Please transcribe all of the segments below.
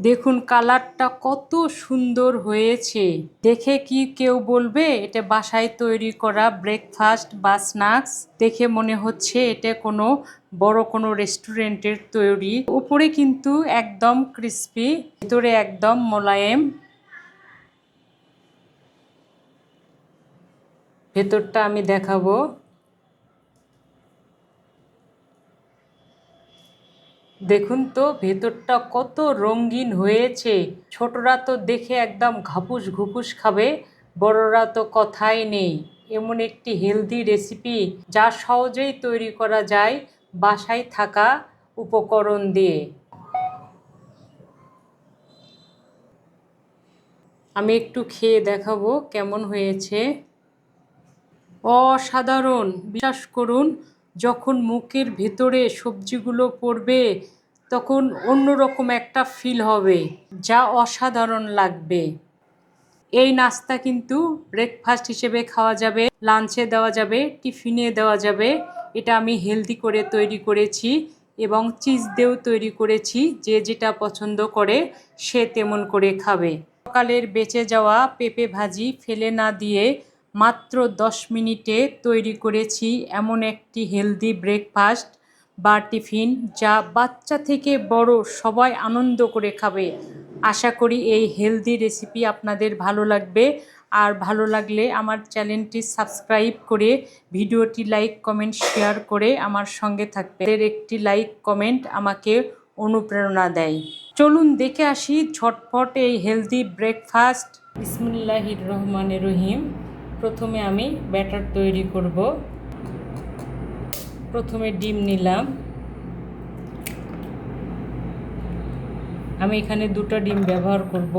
দেখুন কালারটা কত সুন্দর হয়েছে। দেখে কি কেউ বলবে এটা বাসায় তৈরি করা ব্রেকফাস্ট বা স্ন্যাক্স? দেখে মনে হচ্ছে এটা কোনো বড় কোনো রেস্টুরেন্টের তৈরি। উপরে কিন্তু একদম ক্রিস্পি, ভিতরে একদম মোলায়েম। ভেতরটা আমি দেখাবো। দেখুন তো ভেতরটা কত রঙিন হয়েছে। ছোটরা তো দেখে একদম ঘাপুস ঘুপুস খাবে, বড়রা তো কথাই নেই। এমন একটি হেলদি রেসিপি যা সহজেই তৈরি করা যায় বাসায় থাকা উপকরণ দিয়ে। আমি একটু খেয়ে দেখাবো কেমন হয়েছে। অসাধারণ, বিশ্বাস করুন। যখন মুখের ভেতরে সবজিগুলো পড়বে তখন অন্যরকম একটা ফিল হবে, যা অসাধারণ লাগবে। এই নাস্তা কিন্তু ব্রেকফাস্ট হিসেবে খাওয়া যাবে, লাঞ্চে দেওয়া যাবে, টিফিনে দেওয়া যাবে। এটা আমি হেলদি করে তৈরি করেছি এবং চিজ দিয়েও তৈরি করেছি। যে যেটা পছন্দ করে সে তেমন করে খাবে। সকালের বেঁচে যাওয়া পেঁপে ভাজি ফেলে না দিয়ে মাত্র 10 মিনিটে তৈরি করেছি এমন একটি হেলদি ব্রেকফাস্ট বা টিফিন যা বাচ্চা থেকে বড় সবাই আনন্দ করে খাবে। আশা করি এই হেলদি রেসিপি আপনাদের ভালো লাগবে। আর ভালো লাগলে আমার চ্যানেলটি সাবস্ক্রাইব করে ভিডিওটি লাইক কমেন্ট শেয়ার করে আমার সঙ্গে থাকবে। এর একটি লাইক কমেন্ট আমাকে অনুপ্রেরণা দেয়। চলুন দেখে আসি ঝটপট এই হেলদি ব্রেকফাস্ট। বিসমিল্লাহির রহমানির রহিম। প্রথমে আমি ব্যাটার তৈরি করব। প্রথমে ডিম নিলাম। আমি এখানে 2টা ডিম ব্যবহার করব।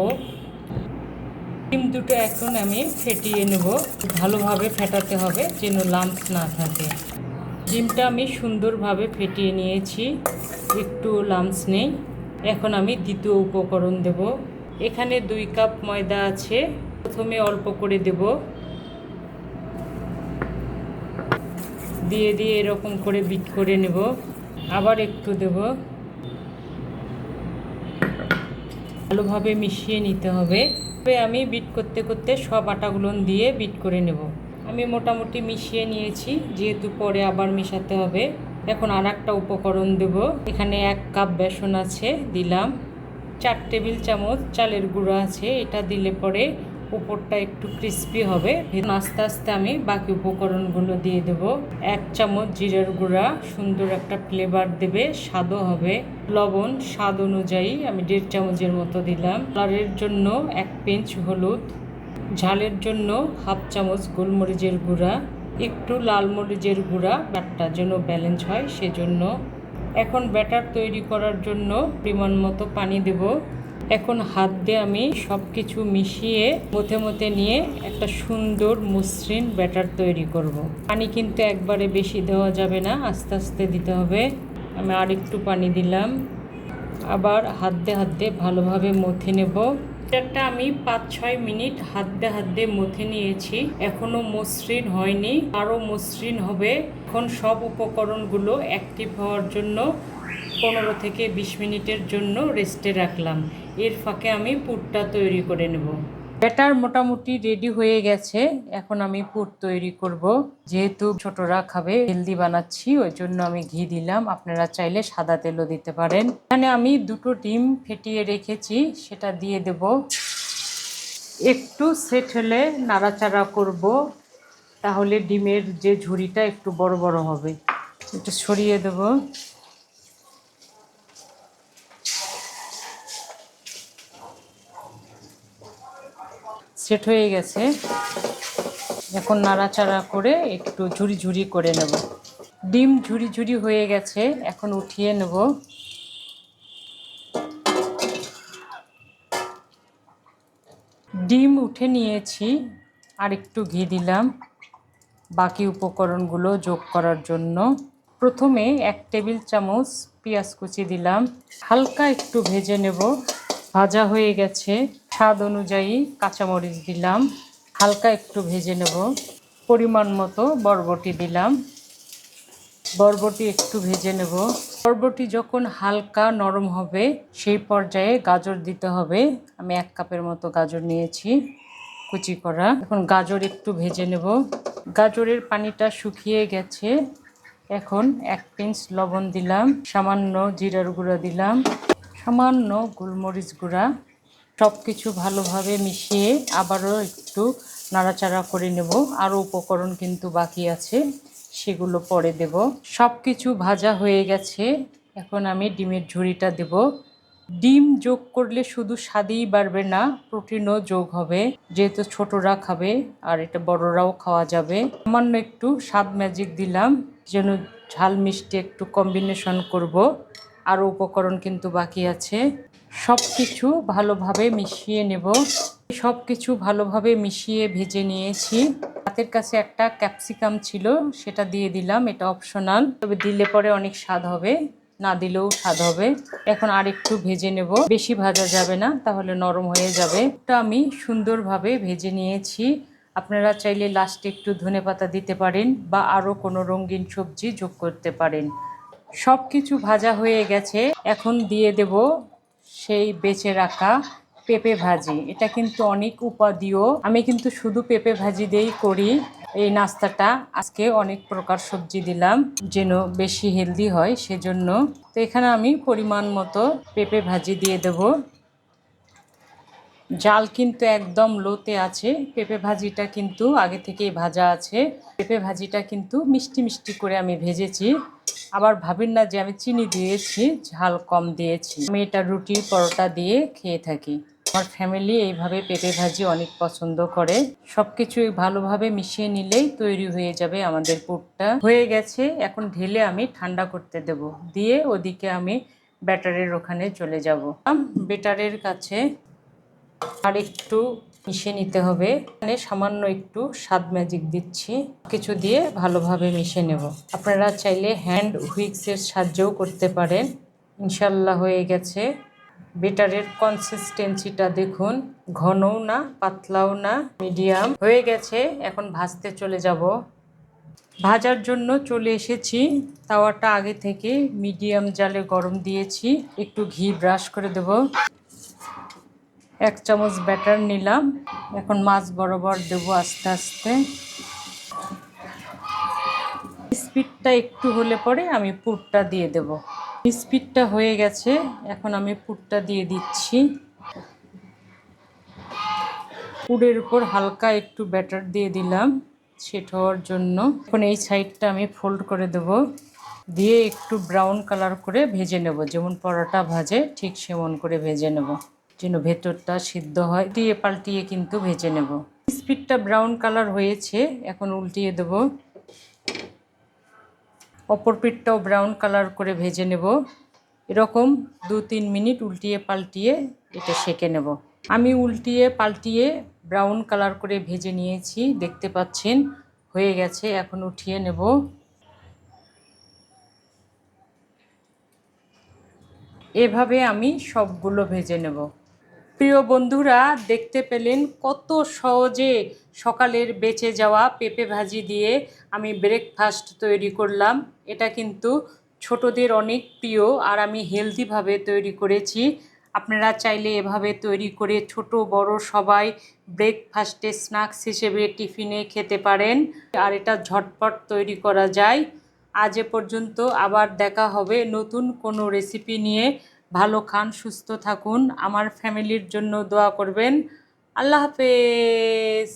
ডিম দুটো এখন আমি ফেটিয়ে নেব। ভালোভাবে ফেটাতে হবে যেন লাম্পস না থাকে। ডিমটা আমি সুন্দরভাবে ফেটিয়ে নিয়েছি, একটু লাম্পস নেই। এখন আমি দ্বিতীয় উপকরণ দেব। এখানে 2 কাপ ময়দা আছে। প্রথমে অল্প করে দেব, দিয়ে দিয়ে এরকম করে বিট করে নেব। আবার একটু দেব। ভালোভাবে মিশিয়ে নিতে হবে। আমি বিট করতে করতে সব আটাগুলো দিয়ে বিট করে নেব। আমি মোটামুটি মিশিয়ে নিয়েছি, যেহেতু পরে আবার মেশাতে হবে। এখন আর একটা উপকরণ দেব। এখানে 1 কাপ বেসন আছে, দিলাম। 4 টেবিল চামচ চালের গুঁড়ো আছে, এটা দিলে পরে উপরটা একটু ক্রিস্পি হবে। আস্তে আস্তে আমি বাকি উপকরণগুলো দিয়ে দেব। 1 চামচ জিরার গুঁড়া, সুন্দর একটা ফ্লেভার দেবে, স্বাদও হবে। লবণ স্বাদ অনুযায়ী আমি 1.5 চামচের মতো দিলাম। কালারের জন্য 1 পিঞ্চ হলুদ, ঝালের জন্য 1/2 চামচ গোলমরিচের গুঁড়া, একটু লাল মরিচের গুঁড়া, ব্যাটারটা যেন ব্যালেন্স হয় সেজন্য। এখন ব্যাটার তৈরি করার জন্য পরিমাণ মতো পানি দেব। এখন হাত দিয়ে আমি সব কিছু মিশিয়ে মথে মথে নিয়ে একটা সুন্দর মসৃণ ব্যাটার তৈরি করব। পানি কিন্তু একবারে বেশি দেওয়া যাবে না, আস্তে আস্তে দিতে হবে। আমি আর একটু পানি দিলাম। আবার হাত দিয়ে ভালোভাবে মথে নেব। ব্যাটারটা আমি 5-6 মিনিট হাত দিয়ে মথে নিয়েছি। এখনো মসৃণ হয়নি, আরও মসৃণ হবে। এখন সব উপকরণগুলো অ্যাক্টিভ হওয়ার জন্য 15 থেকে 20 মিনিটের জন্য রেস্টে রাখলাম। এর ফাঁকে আমি পুরটা তৈরি করে নেব। ব্যাটার মোটামুটি রেডি হয়ে গেছে। এখন আমি পুর তৈরি করব। যেহেতু ছোটরা খাবে, হেলদি বানাচ্ছি, ওই জন্য আমি ঘি দিলাম। আপনারা চাইলে সাদা তেলও দিতে পারেন। এখানে আমি 2টো ডিম ফেটিয়ে রেখেছি, সেটা দিয়ে দেব। একটু সেট হলে নাড়াচাড়া করব, তাহলে ডিমের যে ঝুড়িটা একটু বড় বড় হবে। একটু ছড়িয়ে দেব। সেট হয়ে গেছে। এখন নাড়াচাড়া করে একটু ঝুরি ঝুরি করে নেব। ডিম ঝুরি ঝুরি হয়ে গেছে, এখন উঠিয়ে নেব। ডিম উঠে নিয়েছি, আর একটু ঘি দিলাম বাকি উপকরণগুলো যোগ করার জন্য। প্রথমে 1 টেবিল চামচ পেঁয়াজ কুচি দিলাম, হালকা একটু ভেজে নেব। ভাজা হয়ে গেছে। স্বাদ অনুযায়ী কাঁচামরিচ দিলাম, হালকা একটু ভেজে নেব। পরিমাণ মতো বরবটি দিলাম, বরবটি একটু ভেজে নেব। বরবটি যখন হালকা নরম হবে সেই পর্যায়ে গাজর দিতে হবে। আমি 1 কাপের মতো গাজর নিয়েছি কুচি করা। এখন গাজর একটু ভেজে নেব। গাজরের পানিটা শুকিয়ে গেছে। এখন 1 পিঞ্চ লবণ দিলাম, সামান্য জিরার গুঁড়া দিলাম, সামান্য গোলমরিচ গুঁড়া। সব কিছু ভালোভাবে মিশিয়ে আবারও একটু নাড়াচাড়া করে নেব। আরও উপকরণ কিন্তু বাকি আছে, সেগুলো পরে দেব। সব কিছু ভাজা হয়ে গেছে। এখন আমি ডিমের ঝুড়িটা দেব। ডিম যোগ করলে শুধু স্বাদই বাড়বে না, প্রোটিনও যোগ হবে, যেহেতু ছোটরা খাবে আর এটা বড়রাও খাওয়া যাবে। সামান্য একটু স্বাদ ম্যাজিক দিলাম, যেন ঝাল মিষ্টি একটু কম্বিনেশন করব। আরও উপকরণ কিন্তু বাকি আছে। সব কিছু ভালোভাবে মিশিয়ে নেব। সব কিছু ভালোভাবে মিশিয়ে ভেজে নিয়েছি। হাতের কাছে একটা ক্যাপসিকাম ছিল, সেটা দিয়ে দিলাম। এটা অপশনাল, তবে দিলে পরে অনেক স্বাদ হবে, না দিলেও স্বাদ হবে। এখন আর একটু ভেজে নেব, বেশি ভাজা যাবে না, তাহলে নরম হয়ে যাবে। এটা আমি সুন্দরভাবে ভেজে নিয়েছি। আপনারা চাইলে লাস্টে একটু ধনেপাতা দিতে পারেন বা আরও কোনো রঙিন সবজি যোগ করতে পারেন। সব কিছু ভাজা হয়ে গেছে। এখন দিয়ে দেব সেই বেঁচে রাখা পেঁপে ভাজি। এটা কিন্তু অনেক উপাদেয়। আমি কিন্তু শুধু পেঁপে ভাজি দিয়েই করি এই নাস্তাটা। আজকে অনেক প্রকার সবজি দিলাম যেন বেশি হেলদি হয়, সেজন্য। তো এখানে আমি পরিমাণ মতো পেঁপে ভাজি দিয়ে দেব। জাল কিন্তু একদম লোতে আছে। পেঁপে ভাজিটা কিন্তু আগে থেকেই ভাজা আছে। পেঁপে ভাজিটা কিন্তু মিষ্টি মিষ্টি করে আমি ভেজেছি। আবার ভাবেন না যে আমি চিনি দিয়েছি, ঝাল কম দিয়েছি। আমি এটা রুটি পরোটা দিয়ে খেয়ে থাকি। আমার ফ্যামিলি এইভাবে পেঁপে ভাজি অনেক পছন্দ করে। সব কিছু ভালোভাবে মিশিয়ে নিলেই তৈরি হয়ে যাবে আমাদের পুরটা। হয়ে গেছে। এখন ঢেলে আমি ঠান্ডা করতে দেব। দিয়ে ওদিকে আমি ব্যাটারের ওখানে চলে যাব। ব্যাটারের কাছে আর একটু মিশিয়ে নিতে হবে। এখানে সামান্য একটু স্বাদ ম্যাজিক দিচ্ছি। কিছু দিয়ে ভালোভাবে মিশিয়ে নেব। আপনারা চাইলে হ্যান্ড হুইক্সের সাহায্যেও করতে পারেন। ইনশাল্লাহ হয়ে গেছে। ব্যাটারের কনসিস্টেন্সিটা দেখুন, ঘনও না পাতলাও না, মিডিয়াম হয়ে গেছে। এখন ভাজতে চলে যাব। ভাজার জন্য চলে এসেছি। তাওয়াটা আগে থেকে মিডিয়াম জালে গরম দিয়েছি। একটু ঘি ব্রাশ করে দেব। 1 চামচ ব্যাটার নিলাম। এখন মাছ বরাবর দেব আস্তে আস্তে। স্পিডটা একটু হলে পরে আমি পুরটা দিয়ে দেব। স্পিডটা হয়ে গেছে। এখন আমি পুরটা দিয়ে দিচ্ছি। পুরের উপর হালকা একটু ব্যাটার দিয়ে দিলাম সেট হওয়ার জন্য। এখন এই সাইডটা আমি ফোল্ড করে দেব, দিয়ে একটু ব্রাউন কালার করে ভেজে নেব। যেমন পরোটা ভাজে ঠিক সেমন করে ভেজে নেব, যেন ভেতরটা সিদ্ধ হয়। দিয়ে পাল্টিয়ে কিন্তু ভেজে নেব। স্পিডটা ব্রাউন কালার হয়েছে। এখন উল্টিয়ে দেব। অপর পিঠটাও ব্রাউন কালার করে ভেজে নেব। এরকম 2-3 মিনিট উল্টিয়ে পাল্টিয়ে এটা সেঁকে নেব। আমি উল্টিয়ে পাল্টিয়ে ব্রাউন কালার করে ভেজে নিয়েছি, দেখতে পাচ্ছেন হয়ে গেছে। এখন উঠিয়ে নেব। এভাবে আমি সবগুলো ভেজে নেব। প্রিয় বন্ধুরা, দেখতে পেলেন কত সহজে সকালের বেঁচে যাওয়া পেঁপে ভাজি দিয়ে আমি ব্রেকফাস্ট তৈরি করলাম। এটা কিন্তু ছোটদের অনেক প্রিয়, আর আমি হেলদিভাবে তৈরি করেছি। আপনারা চাইলে এভাবে তৈরি করে ছোট বড় সবাই ব্রেকফাস্টে স্ন্যাক্স হিসেবে টিফিনে খেতে পারেন। আর এটা ঝটপট তৈরি করা যায়। আজ এ পর্যন্ত, আবার দেখা হবে নতুন কোনো রেসিপি নিয়ে। ভালো খান, সুস্থ থাকুন, আমার ফ্যামিলির জন্য দোয়া করবেন। আল্লাহ হাফেজ।